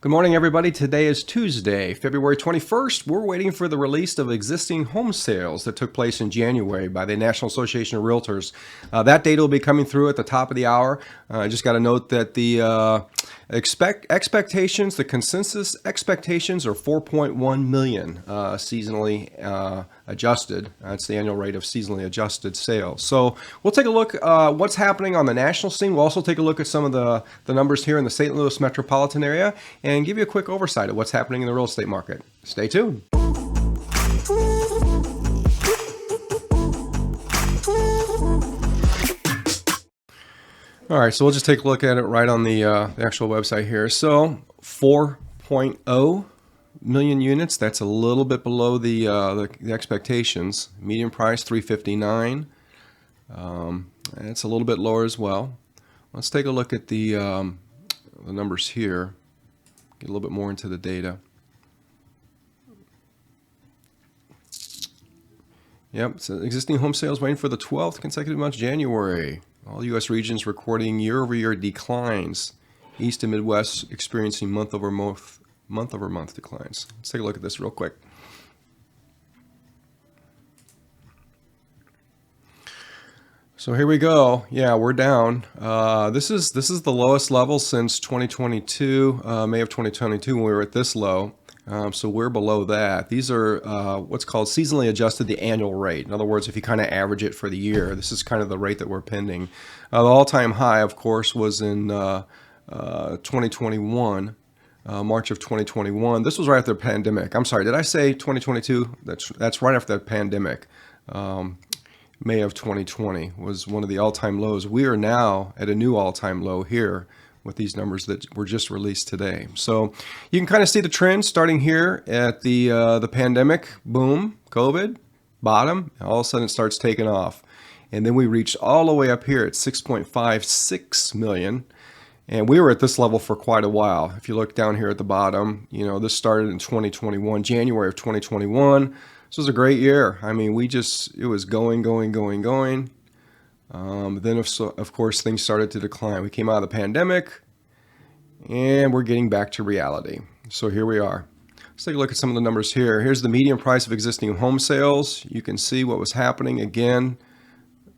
Good morning, everybody. Today is Tuesday, February 21st. We're waiting for the release of existing home sales that took place in January by the National Association of Realtors. That data will be coming through at the top of the hour. I just got to note that the expectations, the consensus expectations are 4.1 million seasonally adjusted. That's the annual rate of seasonally adjusted sales. So we'll take a look what's happening on the national scene. We'll also take a look at some of the numbers here in the St. Louis metropolitan area and give you a quick oversight of what's happening in the real estate market. Stay tuned. All right, so we'll just take a look at it right on the actual website here. So 4.0 million units. That's a little bit below the expectations. Median price $359. It's a little bit lower as well. Let's take a look at the numbers here. Get a little bit more into the data. Yep, so existing home sales waiting for the 12th consecutive month, January. All U.S. regions recording year-over-year declines. East and Midwest experiencing month-over-month declines. Let's take a look at this real quick. So here we go. Yeah, we're down. This is the lowest level since 2022, May of 2022, when we were at this low. So we're below that. These are what's called seasonally adjusted, the annual rate. In other words, if you kind of average it for the year, this is kind of the rate that we're pending. The all-time high, of course, was in 2021, March of 2021. This was right after the pandemic. I'm sorry, did I say 2022? That's right after the pandemic. May of 2020 was one of the all-time lows. We are now at a new all-time low here with these numbers that were just released today. So you can kind of see the trend starting here at the pandemic, boom, COVID, bottom, all of a sudden it starts taking off. And then we reached all the way up here at 6.56 million. And we were at this level for quite a while. If you look down here at the bottom, you know, this started in 2021, January of 2021. This was a great year. I mean, it was going. Then, of course, things started to decline. We came out of the pandemic, and we're getting back to reality. So here we are. Let's take a look at some of the numbers here. Here's the median price of existing home sales. You can see what was happening again,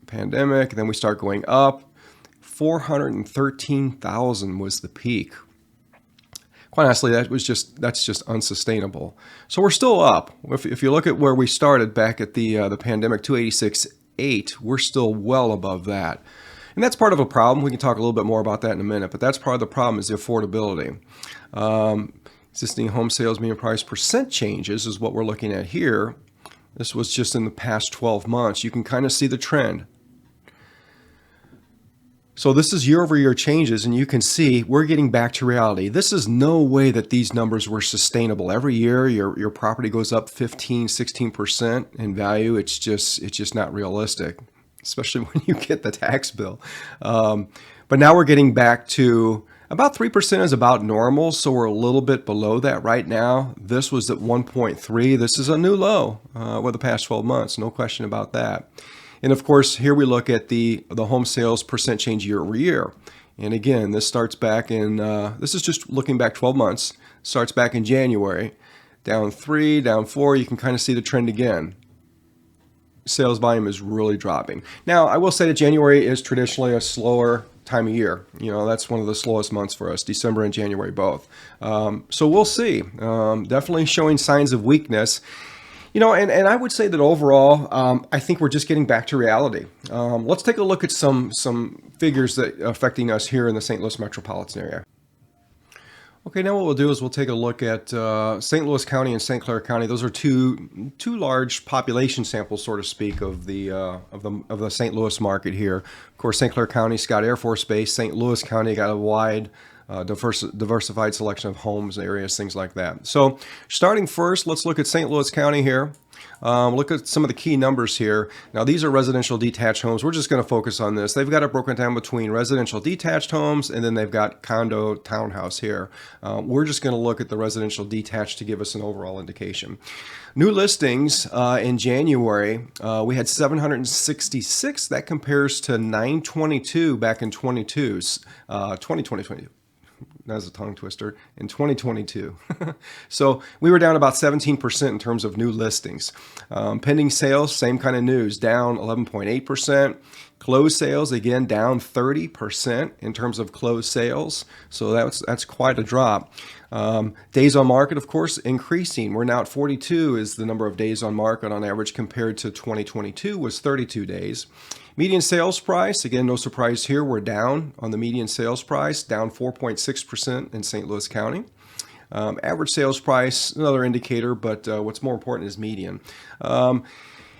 pandemic, and then we start going up. 413,000 was the peak. Quite honestly, that's just unsustainable. So we're still up. If you look at where we started back at the pandemic, 286.8, we're still well above that. And that's part of a problem. We can talk a little bit more about that in a minute, but that's part of the problem is the affordability. Existing home sales median price percent changes is what we're looking at here. This was just in the past 12 months. You can kind of see the trend. So this is year-over-year changes, and you can see we're getting back to reality. This is no way that these numbers were sustainable. Every year, your property goes up 15, 16% in value. It's just not realistic, especially when you get the tax bill. But now we're getting back to about 3% is about normal, so we're a little bit below that right now. This was at 1.3. This is a new low over the past 12 months, no question about that. And of course, here we look at the home sales percent change year over year. And again, this starts back in, this is just looking back 12 months, starts back in January, down 3, down 4, you can kind of see the trend again. Sales volume is really dropping. Now, I will say that January is traditionally a slower time of year. You know, that's one of the slowest months for us, December and January both. So we'll see. Definitely showing signs of weakness. You know, and I would say that overall, I think we're just getting back to reality. Let's take a look at some figures that are affecting us here in the St. Louis metropolitan area. Okay, now what we'll do is we'll take a look at St. Louis County and St. Clair County. Those are two large population samples, so to speak, of the St. Louis market here. Of course, St. Clair County, Scott Air Force Base. St. Louis County got a wide diversified selection of homes, areas, things like that. So starting first, let's look at St. Louis County here. Look at some of the key numbers here. Now, these are residential detached homes. We're just going to focus on this. They've got it broken down between residential detached homes, and then they've got condo townhouse here. We're just going to look at the residential detached to give us an overall indication. New listings in January, we had 766. That compares to 922 back in 2022. that's a tongue twister, in 2022. So we were down about 17% in terms of new listings. Pending sales, same kind of news, down 11.8%. Closed sales, again, down 30% in terms of closed sales. So that's quite a drop. Days on market, of course, increasing. We're now at 42 is the number of days on market on average, compared to 2022 was 32 days. Median sales price, again, no surprise here, we're down on the median sales price, down 4.6% in St. Louis County. Average sales price, another indicator, but what's more important is median.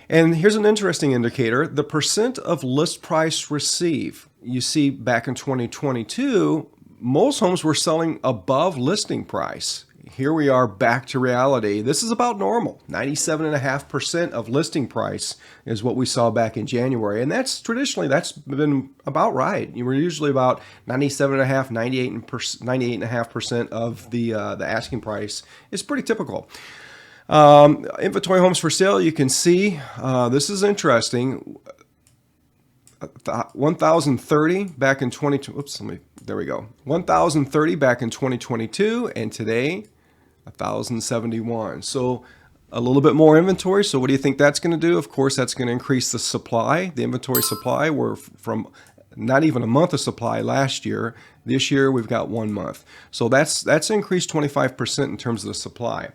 And here's an interesting indicator, the percent of list price receive. You see, back in 2022, most homes were selling above listing price. Here we are back to reality. This is about normal. 97.5% of listing price is what we saw back in January. And that's traditionally, that's been about right. You were usually about 97.5, 98.5% of the asking price is pretty typical. Inventory homes for sale, you can see, this is interesting. 1,030 back in 1,030 back in 2022, and today 1,071. So a little bit more inventory. So what do you think that's going to do? Of course, that's going to increase the supply, the inventory supply. We're from not even a month of supply last year. This year we've got 1 month. So that's increased 25% in terms of the supply.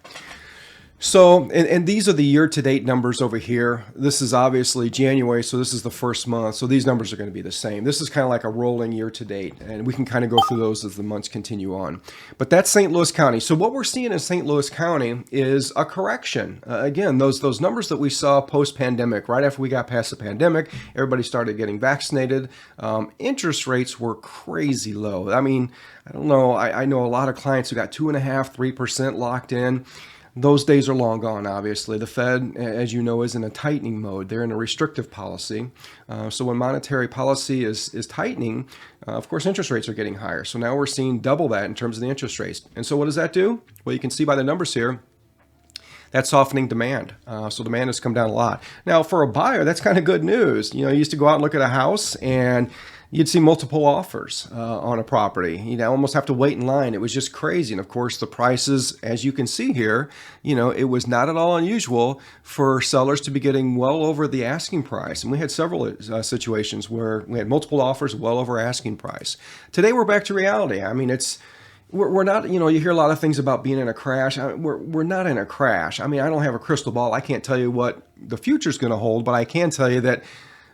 So, and these are the year-to-date numbers over here. This is obviously January, so this is the first month. So these numbers are going to be the same. This is kind of like a rolling year-to-date, and we can kind of go through those as the months continue on. But that's St. Louis County. So what we're seeing in St. Louis County is a correction. Again, those numbers that we saw post-pandemic, right after we got past the pandemic, everybody started getting vaccinated. Interest rates were crazy low. I mean, I don't know. I know a lot of clients who got 2.5%, 3% locked in. Those days are long gone, obviously. The Fed, as you know, is in a tightening mode. They're in a restrictive policy. So when monetary policy is tightening, of course, interest rates are getting higher. So now we're seeing double that in terms of the interest rates. And so what does that do? Well, you can see by the numbers here, that's softening demand. So demand has come down a lot. Now, for a buyer, that's kind of good news. You know, you used to go out and look at a house and you'd see multiple offers on a property. You'd almost have to wait in line. It was just crazy. And of course, the prices, as you can see here, you know, it was not at all unusual for sellers to be getting well over the asking price. And we had several situations where we had multiple offers well over asking price. Today, we're back to reality. I mean, we're not, you know, you hear a lot of things about being in a crash. We're not in a crash. I mean, I don't have a crystal ball. I can't tell you what the future's going to hold, but I can tell you that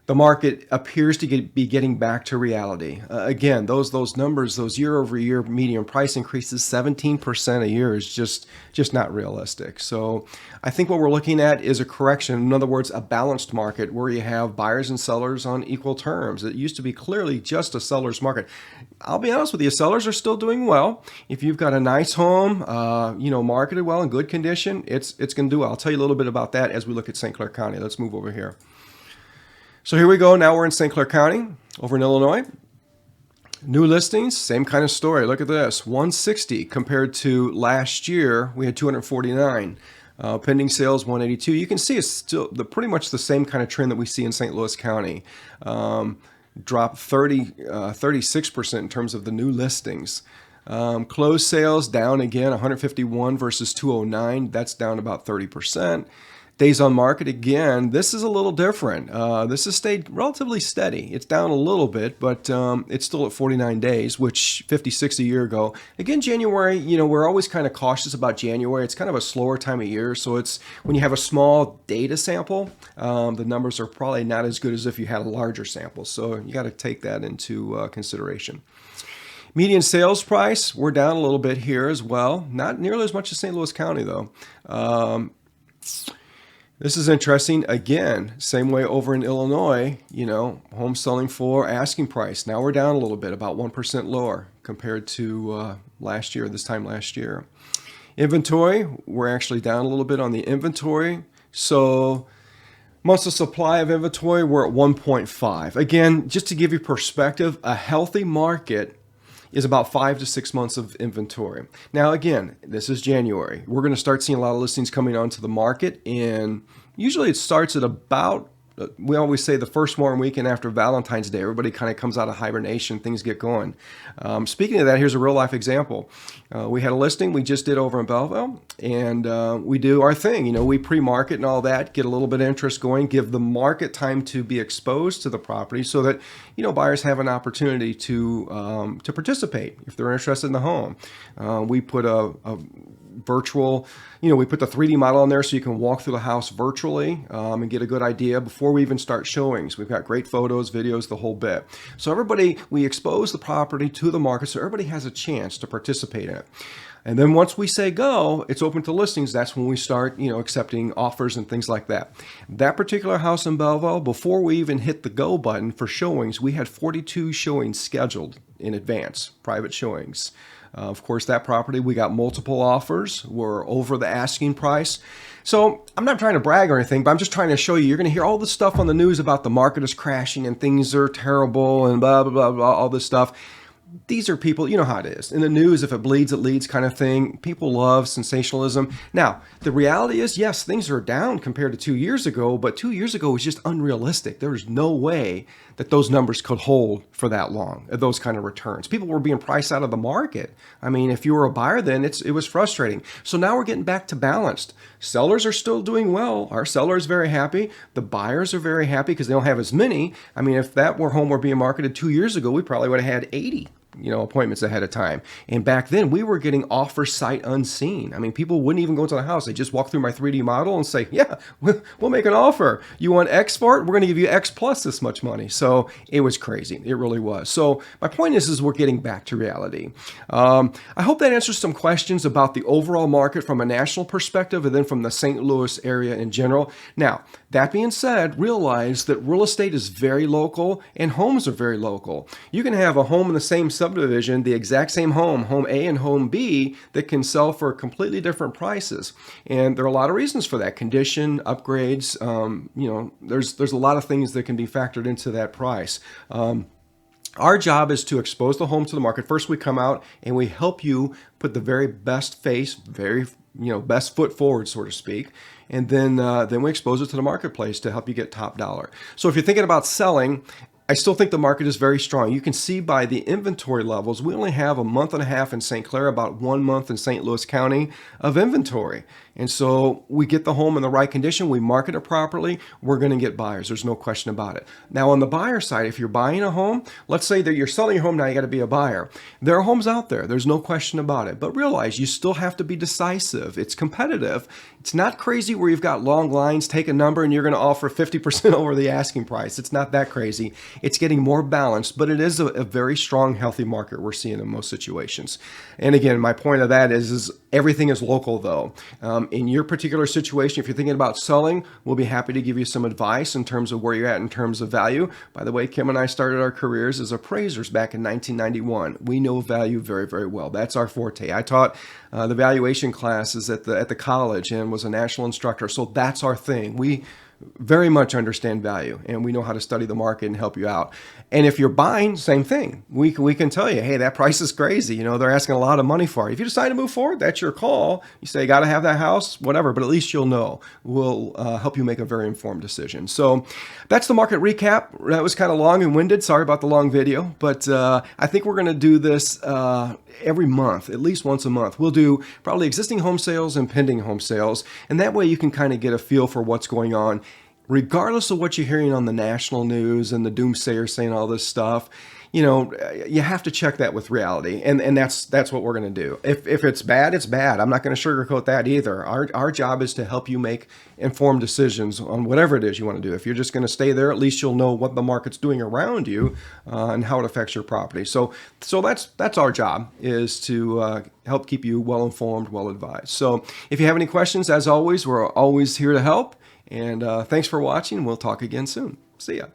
the market appears to be getting back to reality. Again, those numbers, those year-over-year median price increases, 17% a year is just not realistic. So I think what we're looking at is a correction. In other words, a balanced market where you have buyers and sellers on equal terms. It used to be clearly just a seller's market. I'll be honest with you, sellers are still doing well. If you've got a nice home, you know, marketed well in good condition, it's going to do well. I'll tell you a little bit about that as we look at St. Clair County. Let's move over here. So here we go. Now we're in St. Clair County over in Illinois. New listings, same kind of story. Look at this, 160 compared to last year. We had 249. Pending sales, 182. You can see it's still pretty much the same kind of trend that we see in St. Louis County. Dropped 36% in terms of the new listings. Closed sales down again, 151 versus 209. That's down about 30%. Days on market, again, this is a little different. This has stayed relatively steady. It's down a little bit, but it's still at 49 days, which 56 a year ago. Again, January, you know, we're always kind of cautious about January. It's kind of a slower time of year. So it's when you have a small data sample, the numbers are probably not as good as if you had a larger sample. So you got to take that into consideration. Median sales price, we're down a little bit here as well. Not nearly as much as St. Louis County, though. This is interesting. Again, same way over in Illinois, you know, home selling for asking price. Now we're down a little bit, about 1% lower compared to last year, this time last year. Inventory, we're actually down a little bit on the inventory. So months of supply of inventory, we're at 1.5. Again, just to give you perspective, a healthy market is about 5 to 6 months of inventory. Now, again, this is January. We're going to start seeing a lot of listings coming onto the market, and usually it starts at about We always say the first warm weekend after Valentine's Day, everybody kind of comes out of hibernation, things get going. Speaking of that, here's a real life example. We had a listing we just did over in Belleville, and we do our thing. We pre-market and all that, get a little bit of interest going, give the market time to be exposed to the property so that, buyers have an opportunity to participate if they're interested in the home. We put a virtual, we put the 3D model on there so you can walk through the house virtually and get a good idea before we even start showings. We've got great photos, videos, the whole bit. So we expose the property to the market so everybody has a chance to participate in it. And then once we say go, it's open to listings. That's when we start, accepting offers and things like that. That particular house in Belleville, before we even hit the go button for showings, we had 42 showings scheduled in advance, private showings. Of course, that property, we got multiple offers. We're over the asking price. So I'm not trying to brag or anything, but I'm just trying to show you're going to hear all this stuff on the news about the market is crashing and things are terrible and blah, blah, blah, blah, all this stuff. These are people, you know how it is. In the news, if it bleeds, it leads kind of thing. People love sensationalism. Now, the reality is, yes, things are down compared to 2 years ago, but 2 years ago was just unrealistic. There was no way that those numbers could hold for that long, those kind of returns. People were being priced out of the market. I mean, if you were a buyer then, it was frustrating. So now we're getting back to balanced. Sellers are still doing well. Our seller is very happy. The buyers are very happy because they don't have as many. I mean, if that home were being marketed 2 years ago, we probably would have had 80. Appointments ahead of time. And back then we were getting offer sight unseen. I mean, people wouldn't even go to the house. They just walk through my 3D model and say, yeah, we'll make an offer. You want X for it? We're going to give you X plus this much money. So it was crazy. It really was. So my point is we're getting back to reality. I hope that answers some questions about the overall market from a national perspective and then from the St. Louis area in general. Now, that being said, realize that real estate is very local and homes are very local. You can have a home in the same subdivision, the exact same home A and home B, that can sell for completely different prices. And there are a lot of reasons for that. Condition, upgrades, there's a lot of things that can be factored into that price. Our job is to expose the home to the market. First, we come out and we help you put the very best face, best foot forward, so to speak. And then we expose it to the marketplace to help you get top dollar. So if you're thinking about selling, I still think the market is very strong. You can see by the inventory levels, we only have a month and a half in St. Clair, about 1 month in St. Louis County of inventory. And so we get the home in the right condition, we market it properly, we're going to get buyers. There's no question about it. Now on the buyer side, if you're buying a home, let's say that you're selling your home now, you got to be a buyer. There are homes out there. There's no question about it. But realize you still have to be decisive. It's competitive. It's not crazy where you've got long lines, take a number, and you're going to offer 50% over the asking price. It's not that crazy. It's getting more balanced, but it is a very strong, healthy market we're seeing in most situations. And again, my point of that is everything is local though. In your particular situation, if you're thinking about selling, we'll be happy to give you some advice in terms of where you're at in terms of value. By the way, Kim and I started our careers as appraisers back in 1991. We know value very, very well. That's our forte. I taught the valuation classes at the college and was a national instructor. So that's our thing. We very much understand value and we know how to study the market and help you out. And if you're buying, same thing. We can tell you, hey, that price is crazy. They're asking a lot of money for it. If you decide to move forward, that's your call. You say, got to have that house, whatever, but at least you'll know. We'll help you make a very informed decision. So that's the market recap. That was kind of long and winded. Sorry about the long video, but I think we're going to do this every month, at least once a month. We'll do probably existing home sales and pending home sales. And that way you can kind of get a feel for what's going on. Regardless of what you're hearing on the national news and the doomsayers saying all this stuff, you have to check that with reality. And that's what we're going to do. If it's bad, it's bad. I'm not going to sugarcoat that either. Our job is to help you make informed decisions on whatever it is you want to do. If you're just going to stay there, at least you'll know what the market's doing around you and how it affects your property. So that's our job, is to help keep you well informed, well advised. So if you have any questions, as always, we're always here to help. And thanks for watching. We'll talk again soon. See ya.